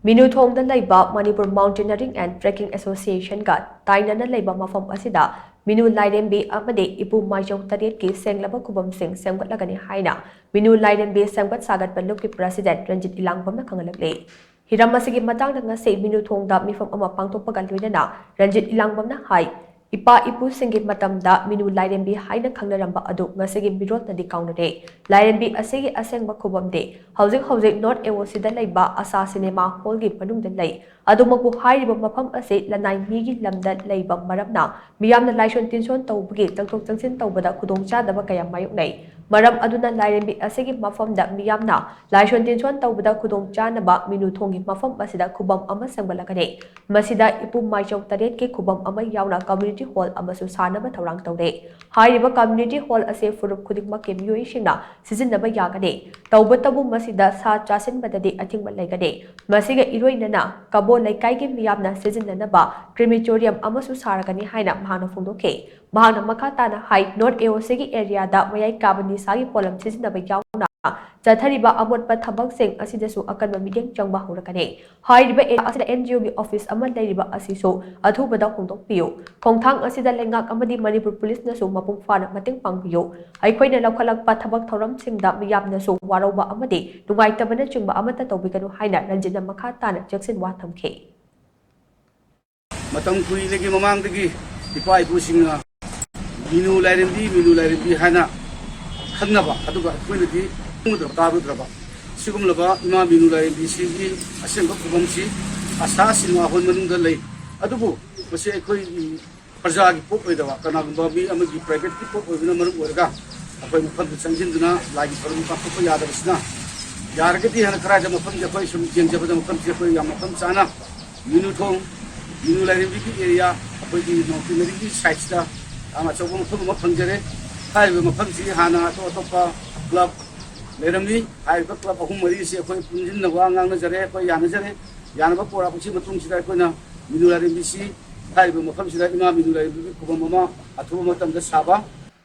ꯃꯤꯅꯨꯊꯣꯡꯗ ꯂꯩꯕ Manipur mountaineering ꯑꯦꯟड trekking ꯑꯦꯁꯣꯁꯤꯌꯦꯁꯟꯒ ꯇꯥꯏꯅꯅ ꯂꯩꯕ ꯃꯐꯝ ꯑꯁꯤꯗ ꯃꯤꯅꯨ ꯂꯥꯏꯔꯦꯝꯕꯤ ꯑꯃꯗꯤ ꯏꯄꯨ ꯃꯥꯏꯆꯧ ꯇꯔꯦꯠꯀꯤ ꯁꯦꯡꯂꯕ ꯈꯨꯕꯝꯁꯤꯡ ꯁꯦꯝꯒꯠꯂꯒꯅꯤ ꯍꯥꯏꯅ ꯃꯤꯅꯨ ꯂꯥꯏꯔꯦꯝꯕꯤ ꯁꯦꯝꯒꯠ ꯁꯥꯒꯠꯄ ꯂꯨꯞꯀꯤ ꯄ꯭ꯔꯁꯤꯗꯦꯟꯠ ꯔꯟꯖꯤꯠ ꯏꯂꯥꯡꯕꯝꯅ ꯈꯪꯍꯜꯂꯛꯂꯤ꯫ ꯍꯤꯔꯝ ꯑꯁꯤꯒꯤ ꯃꯇꯥꯡꯗ ꯉꯁꯤ ꯃꯤꯅꯨꯊꯣꯡꯗ ꯃꯤꯐꯝ ꯑꯃ ꯄꯥꯡꯊꯣꯛꯄꯒ ꯂꯣꯏꯅꯅ ꯔꯟꯖꯤꯠ ꯏꯂꯥꯡꯕꯝꯅ ꯍꯥꯏ ꯏꯄꯥ ꯏꯄꯨꯁꯤꯡꯒꯤ ꯃꯇꯝꯗ ꯃꯤꯅꯨ ꯂꯥꯏꯔꯦꯝꯕꯤ ꯍꯥꯏꯅ ꯈꯪꯅꯔꯝꯕ ꯑꯗꯨ ꯉꯁꯤꯒꯤ ꯃꯤꯔꯣꯜꯅꯗꯤ ꯀꯥꯎꯅꯔꯦ꯫ ꯂꯥꯏꯔꯦꯝꯕꯤ ꯑꯁꯤꯒꯤ ꯑꯁꯦꯡꯕ ꯈꯨꯕꯝꯗꯤ ꯍꯧꯖꯤꯛ ꯅꯣꯔꯊ ꯑꯦꯋꯣꯁꯤꯗ ꯂꯩꯕ ꯑꯁꯥ ꯁꯤꯅꯦꯃꯥ ꯍꯣꯜꯒꯤ ꯃꯅꯨꯡꯗ ꯂꯩ꯫ ꯑꯗꯨꯃꯛꯄꯨ ꯍꯥꯏꯔꯤꯕ ꯃꯐꯝ ꯑꯁꯤ ꯂꯅꯥꯏ ꯃꯤꯒꯤ ꯂꯝꯗ ꯂꯩꯕ ꯃꯔꯝꯅ ꯃꯤꯌꯥꯝꯅ ꯂꯥꯏꯁꯣꯟ ꯇꯤꯟꯁꯣꯟ ꯇꯧꯕꯒꯤ ꯆꯪꯊꯣꯛ ꯆꯪꯁꯤꯟ ꯇꯧꯕꯗ ꯈꯨꯗꯣꯡꯆꯥꯗꯕ ꯀꯌꯥ ꯃꯥꯌꯣꯛꯅꯩ꯫ ꯃꯔꯝ ꯑꯗꯨꯅ ꯂꯥꯏꯔꯦꯝꯕꯤ ꯑꯁꯤꯒꯤ ꯃꯐꯝꯗ ꯃꯤꯌꯥꯝꯅ ꯂꯥꯏꯁꯣꯟ ꯇꯤꯟꯁꯣꯟ ꯇꯧꯕꯗ ꯈꯨꯗꯣꯡꯆꯥꯅꯕ ꯃꯤꯅꯨꯊꯣꯡꯒꯤ ꯃꯐꯝ ꯑꯁꯤꯗ ꯈꯨꯕꯝ ꯑꯃ ꯁꯦꯝꯒꯠꯂꯒꯅꯤ꯫ ꯃꯁꯤꯗ ꯏꯄꯨ ꯃꯥꯏꯆꯧ ꯇꯔꯦꯠꯀꯤ ꯈꯨꯕꯝ ꯑꯃ ꯌꯥꯎꯅ ꯀꯝꯃ꯭ꯌꯨꯅꯤꯇꯤ ꯍꯣꯜ ꯑꯃꯁꯨ ꯁꯥꯅꯕ ꯊꯧꯔꯥꯡ ꯇꯧꯔꯦ꯫ ꯍꯥꯏꯔꯤꯕ ꯀꯝꯃ꯭ꯌꯨꯅꯤꯇꯤ ꯍꯣꯜ ꯑꯁꯤ ꯐꯨꯔꯨꯞ ꯈꯨꯗꯤꯡꯃꯛꯀꯤ ꯃꯤꯑꯣꯏꯁꯤꯡꯅ ꯁꯤꯖꯤꯟꯅꯕ ꯌꯥꯒꯅꯤ꯫ ꯇꯧꯕꯇꯕꯨ ꯃꯁꯤꯗ ꯁꯥ ꯆꯥꯁꯤꯟꯕꯗꯗꯤ ꯑꯊꯤꯡꯕ ꯂꯩꯒꯅꯤ꯫ ꯃꯁꯤꯒ ꯏꯔꯣꯏꯅꯅ ꯀꯕꯣ ꯂꯩꯀꯥꯏꯒꯤ ꯃꯤꯌꯥꯝꯅ ꯁꯤꯖꯤꯟꯅꯅꯕ ꯀ꯭ꯔꯤꯃꯤꯇꯣꯔꯤꯌꯝ ꯑꯃꯁꯨ ꯁꯥꯔꯒꯅꯤ ꯍꯥꯏꯅ ꯃꯍꯥꯛꯅ ꯐꯣꯡꯗꯣꯛꯈꯤ꯫ ꯃꯍꯥꯛꯅ ꯃꯈꯥ ꯇꯥꯅ ꯍꯥꯏ ꯅꯣꯔꯊ ꯑꯦꯋꯣꯁꯤꯒꯤ ꯑꯦꯔꯤꯌꯥꯗ ꯃꯌꯥꯏ ꯀꯥꯕ ꯅꯤꯁꯥꯒꯤ ꯄꯣꯠꯂꯝ ꯁꯤꯖꯤꯟꯅꯕ ꯌꯥꯎꯅ ꯆꯠꯊꯔꯤꯕ ꯑꯃꯣꯠꯄ ꯊꯕꯛꯁꯤꯡ ꯑꯁꯤꯗꯁꯨ ꯑꯀꯟꯕ ꯃꯤꯠꯌꯦꯡ ꯆꯪꯕ ꯍꯧꯔꯒꯅꯤ꯫ ꯍꯥꯏꯔꯤꯕ ꯑꯦꯔꯤꯌꯥ ꯑꯁꯤꯗ NGOꯒꯤ ꯑꯣꯐꯤꯁ ꯑꯃ ꯂꯩꯔꯤꯕ ꯑꯁꯤꯁꯨ ꯑꯊꯨꯕꯗ ꯍꯣꯡꯗꯣꯛꯄꯤꯌꯨ꯫ ꯈꯣꯡꯊꯥꯡ ꯑꯁꯤꯗ ꯂꯩꯉꯥꯛ ꯑꯃꯗꯤ ꯃꯅꯤꯄꯨꯔ ꯄꯨꯂꯤꯁꯅꯁꯨ ꯃꯄꯨꯡ ꯐꯥꯅ ꯃꯇꯦꯡ ꯄꯥꯡꯕꯤꯌꯨ꯫ ꯑꯩꯈꯣꯏꯅ ꯂꯧꯈꯠꯂꯛꯄ ꯊꯕꯛ ꯊꯧꯔꯝꯁꯤꯡꯗ ꯃꯤꯌꯥꯝꯅꯁꯨ ꯋꯥꯔꯧꯕ ꯑꯃꯗꯤ ꯅꯨꯡꯉꯥꯏꯇꯕꯅꯆꯤꯡꯕ ꯑꯃꯠꯇ ꯇꯧꯕꯤꯒꯅꯨ ꯍꯥꯏꯅ ꯔꯟꯖꯤꯠꯅ ꯃꯈꯥ ꯇꯥꯅ ꯆꯦꯛꯁꯤꯟ ꯋꯥ ꯊꯝꯈꯤ꯫ ꯃꯇꯝ ꯀꯨꯏꯅꯒꯤ ꯃꯃꯥꯡꯗꯒꯤ ꯏꯄꯥ ꯏꯄꯨꯁꯤꯡꯅ ꯃꯤꯅꯨ ꯂꯥꯏꯔꯦꯝꯕꯤ ꯍꯥꯏꯅ ꯈꯪꯅꯕ ꯑꯗꯨꯒ ꯑꯩꯈꯣꯏꯅꯗꯤ ꯇꯥꯔꯨꯗ꯭ꯔꯕ ꯁꯤꯒꯨꯝꯂꯕ ꯏꯃꯥ ꯃꯤꯅꯨ ꯂꯥꯏꯔꯦꯝꯕꯤꯁꯤꯒꯤ ꯑꯁꯦꯡꯕ ꯈꯨꯕꯝꯁꯤ ꯑꯁꯥ ꯁꯤꯅꯦꯃꯥ ꯍꯣꯜ ꯃꯅꯨꯡꯗ ꯂꯩ꯫ ꯑꯗꯨꯕꯨ ꯃꯁꯤ ꯑꯩꯈꯣꯏꯒꯤ ꯄ꯭ꯔꯖꯥꯒꯤ ꯄꯣꯠ ꯑꯣꯏꯗꯕ ꯀꯅꯥꯒꯨꯝꯕ ꯃꯤ ꯑꯃꯒꯤ ꯄ꯭ꯔꯥꯏꯚꯦꯠꯀꯤ ꯄꯣꯠ ꯑꯣꯏꯕꯅ ꯃꯔꯝ ꯑꯣꯏꯔꯒ ꯑꯩꯈꯣꯏ ꯃꯐꯝꯗ ꯆꯪꯁꯤꯟꯗꯨꯅ ꯂꯥꯏꯒꯤ ꯊꯧꯔꯝ ꯄꯥꯡꯊꯣꯛꯄ ꯌꯥꯗꯕꯁꯤꯅ ꯌꯥꯔꯒꯗꯤ ꯍꯥꯟꯅ ꯀꯔꯥꯏꯗ ꯃꯐꯝꯁꯦ ꯑꯩꯈꯣꯏ ꯁꯨꯝ ꯌꯦꯡꯖꯕꯗ ꯃꯐꯝꯁꯦ ꯑꯩꯈꯣꯏ ꯌꯥꯝ ꯃꯐꯝ ꯆꯥꯅ ꯃꯤꯅꯨꯊꯣꯡ ꯃꯤꯅꯨ ꯂꯥꯏꯔꯦꯝꯕꯤꯒꯤ ꯑꯦꯔꯤꯌꯥ ꯑꯩꯈꯣꯏꯒꯤ ꯃꯥꯎꯟꯇꯦꯅꯔꯤꯡꯒꯤ ꯁꯥꯏꯠꯁꯤꯗ ꯌꯥꯝ ꯑꯆꯧꯕ ꯃꯐꯝ ꯑꯃ ꯐꯪꯖꯔꯦ꯫ ꯍꯥꯏꯔꯤꯕ ꯃꯐꯝꯁꯤ ꯍꯥꯟꯅ ꯑꯇꯣꯞꯄ ꯀ꯭ꯂꯕ ꯂꯩꯔꯝꯃꯤ꯫ ꯍꯥꯏꯔꯤꯕ ꯀ꯭ꯂꯕ ꯑꯍꯨꯝ ꯃꯔꯤꯁꯤ ꯑꯩꯈꯣꯏ ꯄꯨꯟꯁꯤꯟꯅ ꯋꯥ ꯉꯥꯡꯅꯖꯔꯦ, ꯑꯩꯈꯣꯏ ꯌꯥꯅꯖꯔꯦ꯫ ꯌꯥꯅꯕ ꯄꯣꯔꯛꯄꯒꯤ ꯃꯇꯨꯡꯁꯤꯗ ꯑꯩꯈꯣꯏꯅ ꯃꯤꯅꯨ ꯂꯥꯏꯔꯦꯝꯕꯤꯁꯤ ꯍꯥꯏꯔꯤꯕ ꯃꯐꯝꯁꯤꯗ ꯏꯃꯥ ꯃꯤꯅꯨ ꯂꯥꯏꯔꯦꯝꯕꯤꯒꯤ ꯈꯨꯕꯝ ꯑꯃ ꯑꯊꯨꯕ ꯃꯇꯝꯗ ꯁꯥꯕ